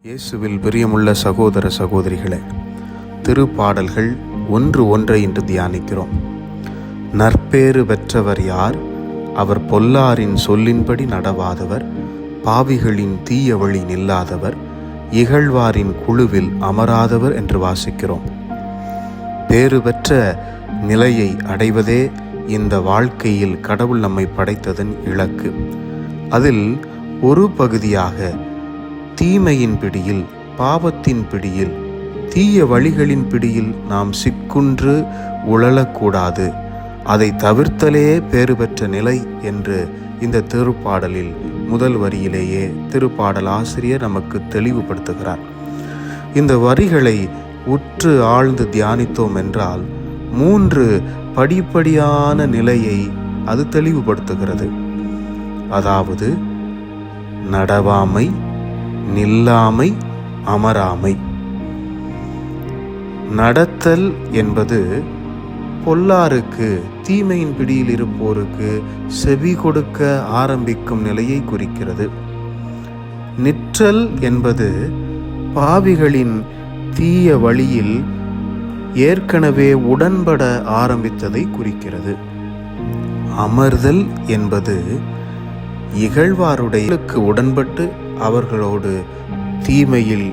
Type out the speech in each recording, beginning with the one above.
இயேசுவில் பிரியமுள்ள சகோதர சகோதரிகளே, திருப்பாடல்கள் ஒன்றை இன்று தியானிக்கிறோம். நற்பேறு பெற்றவர் யார்? அவர் பொல்லாரின் சொல்லின்படி நடவாதவர், பாவிகளின் தீய வழி நில்லாதவர், இகழ்வாரின் குழுவில் அமராதவர் என்று வாசிக்கிறோம். பேறு பெற்ற நிலையை அடைவதே இந்த வாழ்க்கையில் கடவுள் நம்மை படைத்ததன் இலக்கு. அதில் ஒரு பகுதியாக தீமையின் பிடியில், பாவத்தின் பிடியில், தீய வழிகளின் பிடியில் நாம் சிக்குன்று உழலக்கூடாது. அதை தவிர்த்தலே பேறு பெற்ற நிலை என்று இந்த திருப்பாடலில் முதல் வரியிலேயே திருப்பாடல் ஆசிரியர் நமக்கு தெளிவுபடுத்துகிறார். இந்த வரிகளை உற்று ஆழ்ந்து தியானித்தோம் என்றால் 3 படிப்படியான நிலையை அது தெளிவுபடுத்துகிறது. அதாவது நடவாமை, நில்லாமை, அமராமை. நடத்தல் என்பது பொல்லாருக்கு, தீமையின் பிடியில் இருப்போருக்கு செவி கொடுக்க ஆரம்பிக்கும் நிலையை குறிக்கிறது. நிற்றல் என்பது பாவிகளின் தீய வழியில் ஏற்கனவே உடன்பட ஆரம்பித்ததை குறிக்கிறது. அமர்தல் என்பது இகழ்வாருடையக்கு உடன்பட்டு அவர்களோடு தீமையில்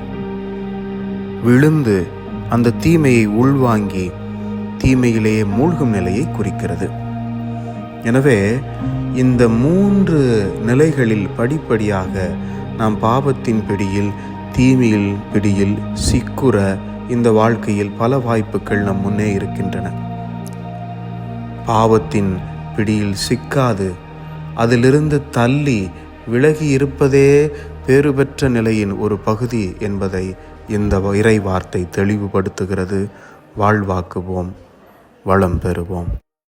விழுந்து அந்த தீமையை உள்வாங்கி தீமையிலேயே மூழ்கும் நிலையை குறிக்கிறது. எனவே இந்த 3 நிலைகளில் படிப்படியாக நாம் பாவத்தின் பிடியில், தீமையில் பிடியில் சிக்குற இந்த வாழ்க்கையில் பல வாய்ப்புகள் நம் முன்னே இருக்கின்றன. பாவத்தின் பிடியில் சிக்காது அதிலிருந்து தள்ளி விலகி இருப்பதே பேறு பெற்ற நிலையின் ஒரு பகுதி என்பதை இந்த இறை வார்த்தை தெளிவுபடுத்துகிறது. வாழ்வாக்குவோம், வளம் பெறுவோம்.